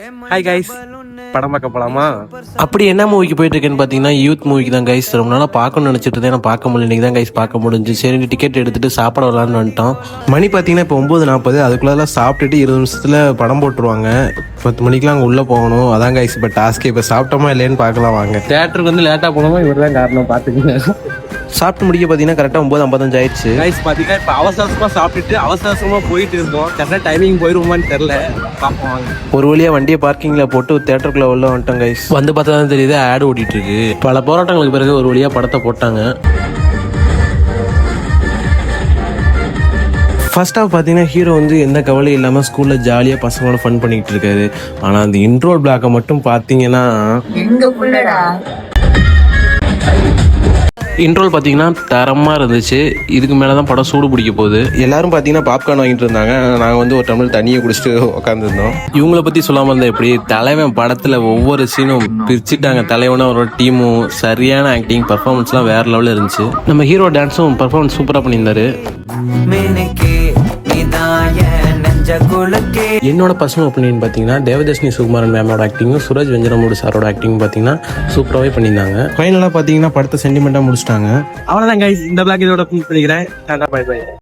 Hi guys, படம் பார்க்க போலாமா? அப்படி என்ன மூவிக்கு போயிட்டு இருக்கேன்னு பார்த்தீங்கன்னா யூத் மூவிக்கு தான் கைஸ். ரொம்ப நாளாக பார்க்கணும்னு நினச்சிட்டு இருந்தேன், நான் பார்க்க முடியல. இன்றைக்கி தான் கைஸ் பார்க்க முடிஞ்சு. சரி டிக்கெட் எடுத்துகிட்டு சாப்பிட வரலான்னு வந்துட்டோம். மணி பார்த்தீங்கன்னா இப்போ 9:40. அதுக்குள்ளெல்லாம் சாப்பிட்டுட்டு 20 நிமிஷத்தில் படம் போட்டுருவாங்க. 10 மணிக்கெலாம் அங்கே உள்ளே போகணும். அதான் கைஸ் இப்போ டாஸ்க்கு. இப்போ சாப்பிட்டோமா இல்லைன்னு பார்க்கலாம் வாங்க. தேட்டருக்கு வந்து லேட்டாக போனோமா, இவர் தான் காரணம். பார்த்துக்கங்க. சாப்பிட்டு முடிக்க பார்த்தீங்கன்னா கரெக்டாக 9:55 ஆயிடுச்சு. கைஸ் பார்த்தீங்கன்னா இப்போ அவசரமாக சாப்பிட்டுட்டு அவசரமாக போயிட்டு இருந்தோம். கரெக்டாக டைமிங் போயிடுவோமான்னு தெரில. பார்ப்போம் வாங்க. ஒரு வழியாக வண்டியை பார்க்கிங்கில் போட்டு தேட்டருக்குள்ளே உள்ள வந்துட்டோம் கைஸ். வந்து பார்த்தா தான் தெரியுது ஆட் ஓடிட்டு இருக்கு. பல போராட்டங்களுக்கு பிறகு ஒரு வழியாக படத்தை போட்டாங்க. ஃபர்ஸ்ட் ஆஃப் பார்த்தீங்கன்னா ஹீரோ வந்து எந்த கவலையும் இல்லாமல் ஸ்கூலில் ஜாலியாக பசங்களோட ஃபன் பண்ணிக்கிட்டு இருக்காரு. ஆனால் அந்த இன்ட்ரோல் பிளாக்கை மட்டும் பார்த்தீங்கன்னா இன்ட்ரோல் பார்த்தீங்கன்னா தரமாக இருந்துச்சு. இதுக்கு மேலே தான் படம் சூடு பிடிக்க போகுது. எல்லாரும் பார்த்தீங்கன்னா பாப்கார்ன் வாங்கிட்டு இருந்தாங்க. நாங்கள் வந்து ஒரு டம்ளர் தண்ணியை குடிச்சிட்டு உட்காந்துருந்தோம். இவங்கள பற்றி சொல்லாமல் இருந்தால் எப்படி? தலைவன் படத்தில் ஒவ்வொரு சீனும் பிரிச்சுட்டாங்க. தலைவனும் அவரோட டீமும் சரியான ஆக்டிங், பர்ஃபார்மன்ஸ்லாம் வேறு லெவலில் இருந்துச்சு. நம்ம ஹீரோ டான்ஸும் பர்ஃபார்மன்ஸ் சூப்பராக பண்ணியிருந்தாரு. என்னோட பர்சனல் ஒப்பீனியன் பார்த்தீங்கன்னா தேவதர்ஷினி சுகுமாரன் மேமோட ஆக்டிங்கும் சுரஜ் வெஞ்சரமூடு சாரோட ஆக்டிங் பார்த்தீங்கன்னா சூப்பராகவே பண்ணியிருந்தாங்க. ஃபைனலாக பார்த்தீங்கன்னா படத்தை சென்டிமெண்ட்டாக முடிச்சிட்டாங்க. அவ்வளோதான் கைஸ், இந்த பிளாக் இதோட பண்ணிக்கிறேன். Bye by.